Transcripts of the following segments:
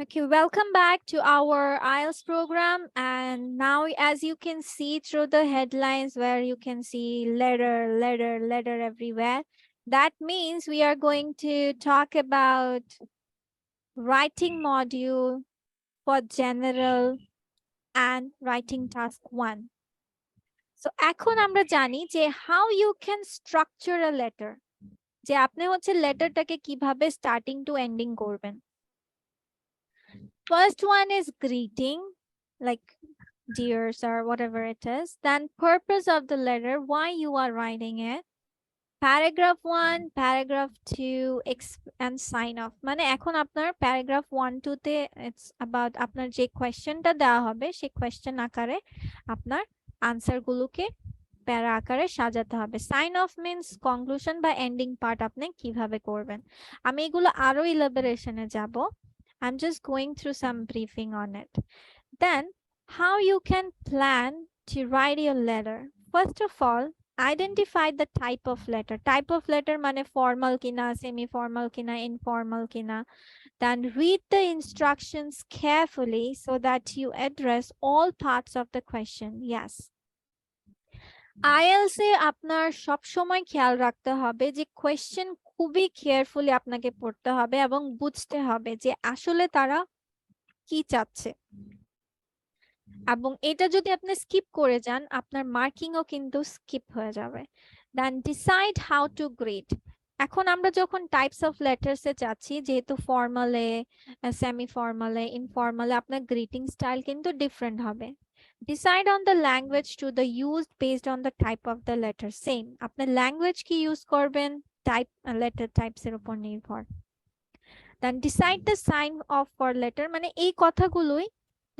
Okay, welcome back to our IELTS program. And now, as you can see through the headlines where you can see letter, letter, letter everywhere, that means we are going to talk about writing module for general and writing task 1. So, এখন আমরা জানি যে how you can structure a letter. যে আপনি হচ্ছে লেটারটাকে কিভাবে starting two ending করবেন। First one is greeting, like dears or whatever it is. Then purpose of the letter, why you are writing it. Paragraph 1, paragraph 2, and sign off. মানে এখন আপনার paragraph 1 2 তে it's about আপনার যে কোয়েশ্চেনটা দেওয়া হবে সেই কোয়েশ্চেন আকারে আপনার আনসার গুলোকে প্যারা আকারে সাজাতে হবে। সাইন অফ মিন্স কনক্লুশন বা এন্ডিং পার্ট আপনি কিভাবে করবেন। আমি এগুলো আরো ইলাবোরেশনে যাব। I'm just going through some briefing on it. Then, how you can plan to write your letter. First of all, identify the type of letter. Type of letter মানে formal kina, semi-formal kina, informal kina. Then read the instructions carefully so that you address all parts of the question. Yes. IELTS এ আপনার সব সময় খেয়াল রাখতে হবে যে question খুবই carefully আপনাকে পড়তে হবে এবং বুঝতে হবে যে আসলে তারা কি চাচ্ছে। এবং এটা যদি আপনি স্কিপ করে যান আপনার মার্কিংও কিন্তু স্কিপ হয়ে যাবে। দেন ডিসাইড হাউ টু গ্রেড। এখন আমরা যখন টাইপস অফ লেটার্স এ যাচ্ছি যেহেতু ফর্মালে, সেমি ফর্মালে, ইনফর্মালে আপনার গ্রিটিং স্টাইল কিন্তু ডিফারেন্ট হবে। Decide on the language to the used based on the type of the letter. Same. আপনার ল্যাঙ্গুয়েজ কি ইউজ করবেন টাইপ লেটার টাইপস এর উপর নির্ভর। Then decide the sign off for letter মানে এই কথাগুলোই।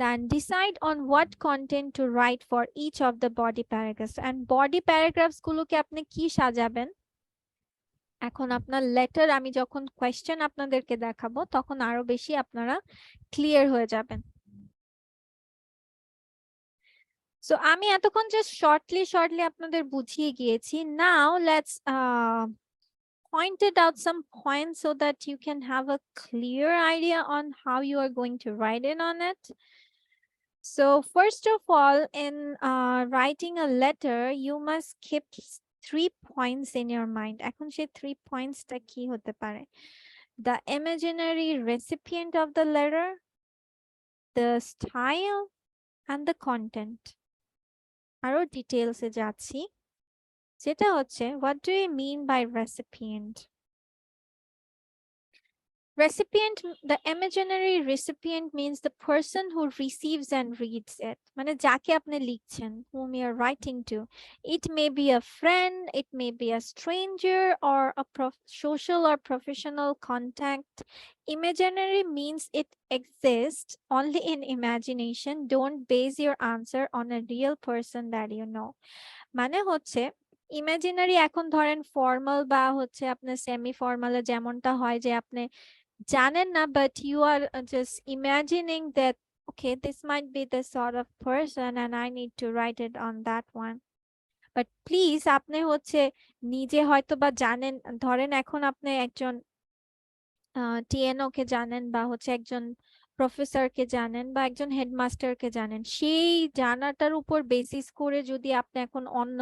Then decide on what content to write for each of the body paragraphs. And body paragraphs গুলোকে আপনি কি সাজাবেন এখন আপনার লেটার আমি যখন কোয়েশ্চেন আপনাদেরকে দেখাবো তখন আরো বেশি আপনারা ক্লিয়ার হয়ে যাবেন। So আমি এতক্ষণ জাস্ট shortly আপনাদের বুঝিয়ে গিয়েছি। Now let's pointed out some points so that you can have a clear idea on how you are going to write in on it. So first of all, in writing a letter, you must keep 3 points in your mind. এখন সেই 3 points টা কি হতে পারে? The imaginary recipient of the letter, the style, and the content. আরো details এ যাচ্ছি যেটা হচ্ছে what do you mean by recipient? Recipient, the imaginary recipient means the person who receives and reads it. মানে যাকে আপনি লিখছেন, whom you are writing to. It may be a friend, it may be a stranger, or a social or professional contact. Imaginary means it exists only in imagination. Don't base your answer on a real person that you know. মানে হচ্ছে imaginary এখন ধরেন formal বা হচ্ছে আপনার semi ফর্মালে যেমনটা হয় যে আপনি জানেন না but you are just imagining that okay this might be the sort of person and I need to write it on that one but please আপনি হচ্ছে নিজে হয়তো বা জানেন ধরেন এখন আপনি একজন টিএনও কে জানেন বা হচ্ছে একজন প্রফেসরকে জানেন বা একজন হেডমাস্টারকে জানেন সেই জানাটার উপর বেসিস করে যদি আপনি এখন অন্য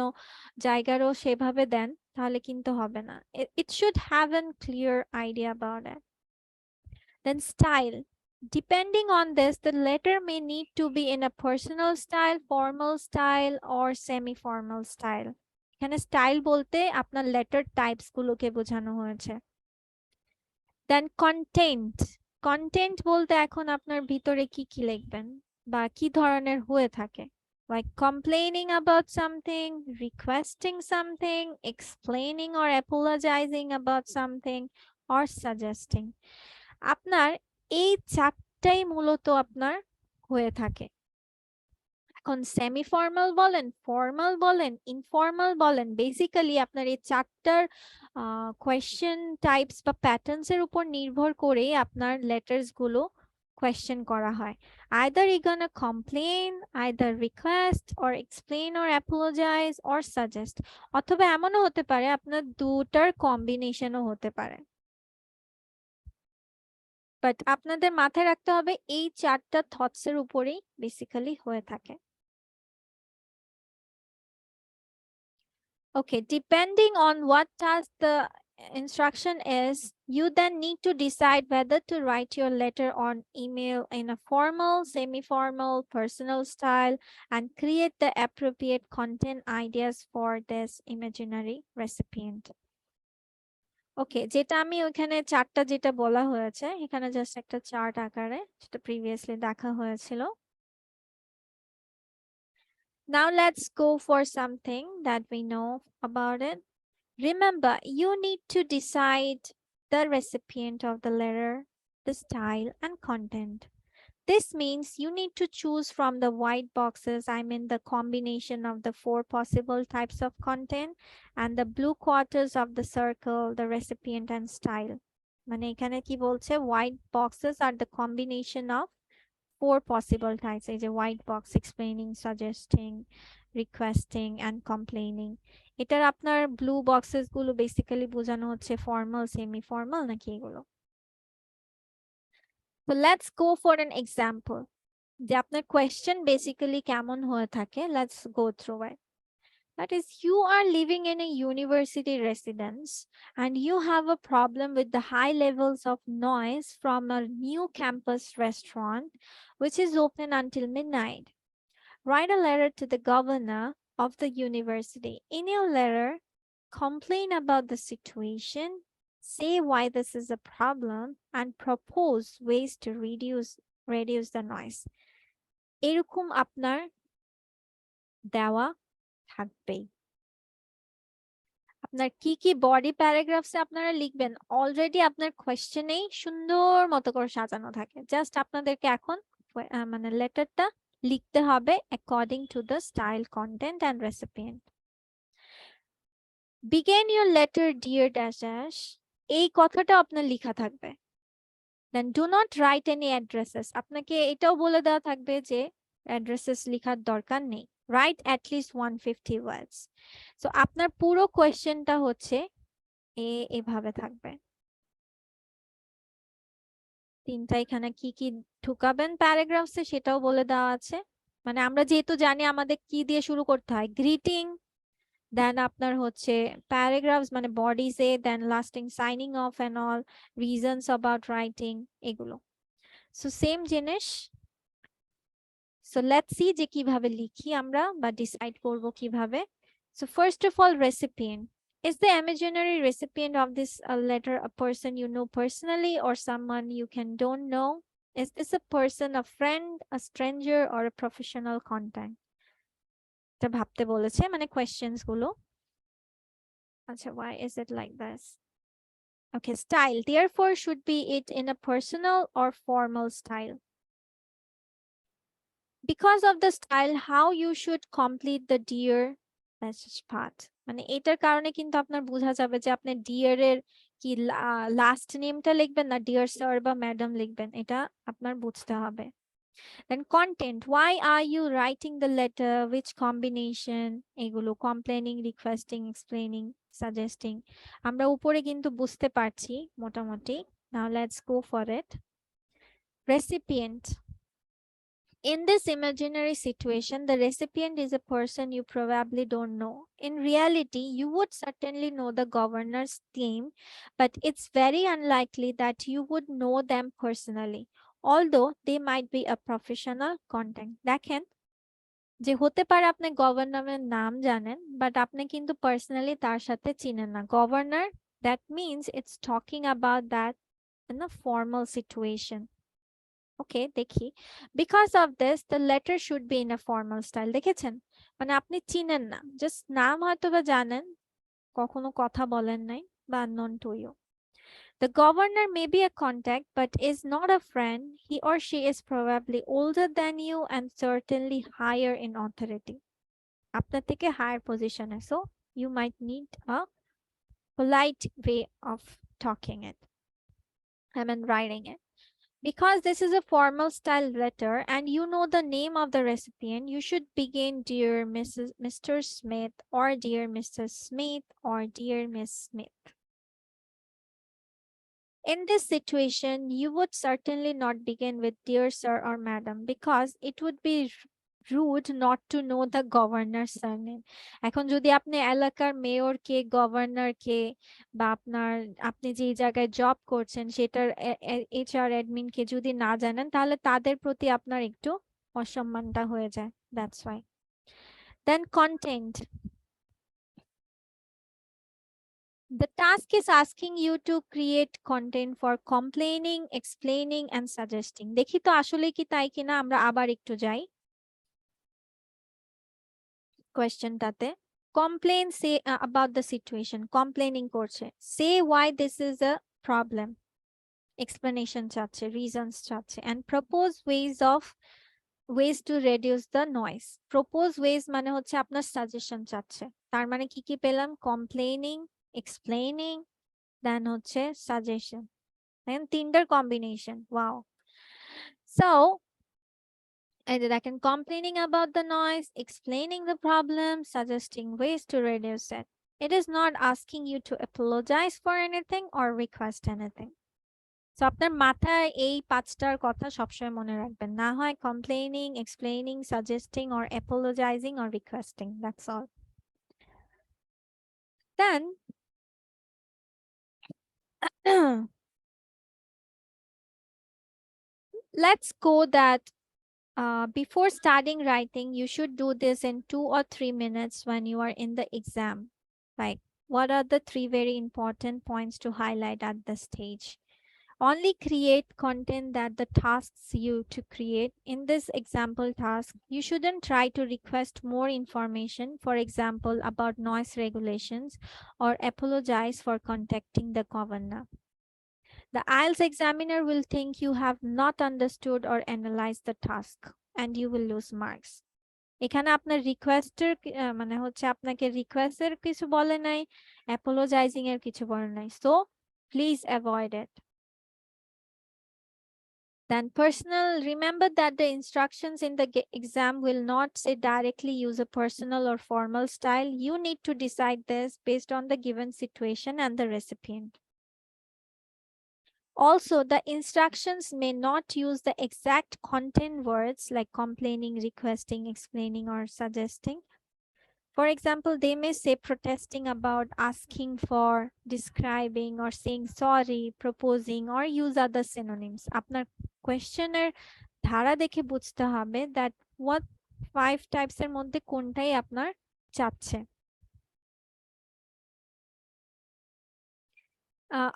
জায়গারও সেভাবে দেন তাহলে কিন্তু হবে না it should have a clear idea about it. Then style. Depending on this, the letter may need to be in a personal style, formal style, or semi-formal style. এখানে স্টাইল বলতে আপনার লেটার টাইপস গুলোকে বোঝানো হয়েছে। Then content. Content বলতে এখন আপনার ভিতরে কি কি লিখবেন বা কি ধরনের হয়ে থাকে like complaining about something, requesting something, explaining or apologizing about something, or suggesting. আপনার এই চারটাই মূলত আপনার হয়ে থাকে এখন সেমি ফর্মাল বলেন ফর্মাল বলেন ইনফর্মাল বলেন বেসিক্যালি আপনার এই চারটার কোয়েশ্চেন টাইপস বা প্যাটার্নস এর উপর নির্ভর করে আপনার লেটার্স গুলো কোয়েশ্চেন করা হয় either you're gonna complain, either request or explain or apologize or suggest অথবা এমনও হতে পারে আপনার দুটার কম্বিনেশনও হতে পারে বাট আপনাদের মাথায় রাখতে হবে এই 4টা থটস এর উপরেই বেসিক্যালি হয়ে থাকে। Okay, depending on what task the instruction is, you then need to decide whether to write your letter on email in a formal, semi-formal, personal style, and create the appropriate content ideas for this imaginary recipient. ওকে, যেটা আমি ওখানে চার্টটা যেটা বলা হয়েছে এখানে just একটা chart আকারে যেটা প্রিভিয়াসলি দেখা হয়েছিল। Now let's go for something that we know about it. Remember, you need to decide the recipient of the letter, the style, and content. This means you need to choose from the white boxes, I mean the combination of the 4 possible types of content, and the blue quarters of the circle, the recipient and style. মানে এখানে কি বলছে, white boxes are the combination of 4 possible types. এই যে white box explaining, suggesting, requesting and complaining. এটার আপনার blue boxes গুলো basically বোঝানো হচ্ছে ফর্মাল, সেমি ফর্মাল নাকি এগুলো। So let's go for an example. যে আপনার কোয়েশ্চেন বেসিক্যালি কেমন হয়ে থাকে, let's go through it. That is, you are living in a university residence and you have a problem with the high levels of noise from a new campus restaurant which is open until midnight. Write a letter to the governor of the university. In your letter, complain about the situation, say why this is a problem, and propose ways to reduce the noise. এরকম আপনার দেওয়া থাকবেই। আপনার কি কি body প্যারাগ্রাফসে আপনারা লিখবেন already আপনার কোয়েশ্চেনেই সুন্দর মতো করে সাজানো থাকে, জাস্ট আপনাদেরকে এখন মানে লেটারটা লিখতে হবে according to the style, content and recipient. Begin your letter dear dash dash, এই কথাটা আপনার লেখা থাকবে। Then do not write any addresses, আপনাকে এটাও বলে দেওয়া থাকবে যে অ্যাড্রেসেস লেখার দরকার নেই। Write at least 150 words. So আপনার পুরো কোয়েশ্চেনটা হচ্ছে এভাবে থাকবে। তিনটা এখানে কি কি ঢুকাবেন প্যারাগ্রাফসে সেটাও বলে দেওয়া আছে। মানে আমরা যেহেতু জানি আমাদের কি দিয়ে শুরু করতে হয়, গ্রিটিং, দেন আপনার হচ্ছে প্যারাগ্রাফস মানে বডিজে, then lasting signing off and all, reasons about writing, এগুলো। সো সেম জিনিস। সো লেটস সি যে কিভাবে লিখি আমরা বা ডিসাইড করব কিভাবে। So first of all, recipient. Is the imaginary recipient of this letter a person you know personally or someone you don't know? Is this a person, a friend, a stranger, or a professional contact? এটা ভাবতে বলেছে, মানে questions গুলো। আচ্ছা, why is it like this? Okay, style. Therefore, should be it in a personal or formal style. Because of the style, how you should complete the dear message part. মানে এটার কারণে কিন্তু আপনার বোঝা যাবে যে আপনি ডিয়ার এর কি লাস্ট নেমটা লিখবেন না ডিয়ার স্যার বা ম্যাডাম লিখবেন, এটা আপনার বুঝতে হবে। Then content. Why are you writing the letter? Which combination? এগুলো complaining, requesting, explaining, suggesting. আমরা উপরে কিন্তু বুঝতে পারছি মোটামুটি। Now let's go for it. Recipient. In this imaginary situation, the recipient is a person you probably don't know. In reality, you would certainly know the governor's name, but it's very unlikely that you would know them personally, although they might be a professional contact. দেখেন যে হতে পারে আপনি গভর্নরের নাম জানেন, but আপনি কিন্তু পার্সোনালি তার সাথে চিনেন না। Governor, that means it's talking about that in a formal situation. Okay, দেখি। Because of this the letter should be in a formal style. দেখেছেন, মানে আপনি চিনেন না, জাস্ট নাম হয়তো বা জানেন, কখনো কথা বলেন নাই বা unknown to you. The governor may be a contact but is not a friend. He or she is probably older than you and certainly higher in authority. আপনার থেকে higher position, so you might need a polite way of talking it, I mean writing it. Because this is a formal style letter and you know the name of the recipient, you should begin dear Mr. Smith or dear Mrs. Smith or dear Miss Smith. In this situation, you would certainly not begin with dear sir or madam because it would be rude not to know the governor's surname. এখন যদি আপনি এলাকার mayor K, governor কে, বা আপনি যে জায়গায় job করছেন সেটার এইচআর অ্যাডমিন কে যদি না জানেন, তাহলে তাদের প্রতি আপনার একটু অসম্মানটা হয়ে যায়। That's why. Then content. The task is asking you to create content for complaining, explaining and suggesting. দেখি তো আসলে কি তাই কিনা, আমরা আবার একটু যাই কোয়েশ্চেনটাতে। Complain, say about the situation, complaining করছে, say why this is a problem, explanation চাচ্ছে, reasons চাচ্ছে, and propose ways to reduce the noise. Propose ways মানে হচ্ছে আপনার সাজেশন চাচ্ছে। তার মানে কি কি পেলাম? complaining, explaining, দেন হচ্ছে সাজেশন, দেন তিনটার combination. Wow. So either I can complaining about the noise, explaining the problem, suggesting ways to reduce it. It is not asking you to apologize for anything or request anything. So আপনার মাথায় এই পাঁচটার কথা সবসময় মনে রাখবেন, না হয় complaining, explaining, suggesting or apologizing or requesting. That's all. Then let's go that before starting writing, you should do this in 2 or 3 minutes when you are in the exam. Like, what are the 3 very important points to highlight at this stage? Only create content that the tasks you to create. In this example task, you shouldn't try to request more information, for example, about noise regulations, or apologize for contacting the governor. The IELTS examiner will think you have not understood or analyzed the task and you will lose marks. এখানে আপনার রিকোয়েস্টের মানে হচ্ছে আপনাকে রিকোয়েস্টের কিছু বলে নাই, অ্যাপোলোজাইজিং এর কিছু বলে নাই, so please avoid it. Then personal, remember that the instructions in the exam will not say directly use a personal or formal style. You need to decide this based on the given situation and the recipient. Also, the instructions may not use the exact content words like complaining, requesting, explaining, or suggesting. For example, they may say protesting about, asking for, describing, or saying sorry, proposing, or use other synonyms. আপনার কোয়েশ্চেনের ধারা দেখে বুঝতে হবে that what 5 types এর মধ্যে কোনটাই আপনার চাচ্ছে।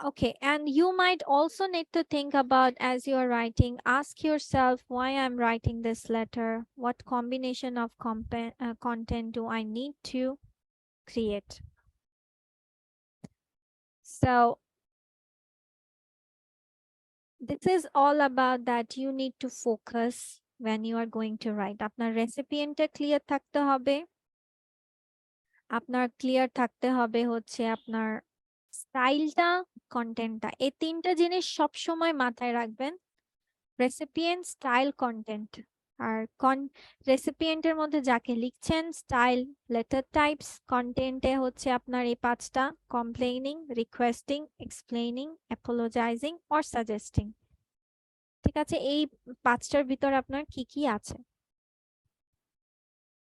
Okay, and you might also need to think about as you are writing, ask yourself why I'm writing this letter, what combination of content do I need to create. So this is all about that you need to focus when you are going to write. আপনার রেসিপিয়েন্টটা clear থাকতে হবে, আপনার clear থাকতে হবে হচ্ছে আপনার স্টাইলটা, কন্টেন্টটা। এই তিনটা জিনিস সব সময় মাথায় রাখবেন, রেসিপিয়েন্ট, স্টাইল, কন্টেন্ট। আর রেসিপিয়েন্টের মধ্যে যাকে লিখছেন, স্টাইল, লেটার টাইপস, কন্টেন্টে হচ্ছে আপনার এই পাঁচটা, complaining, requesting, explaining, apologising or suggesting. ঠিক আছে, এই পাঁচটার ভিতর আপনার কি কি আছে।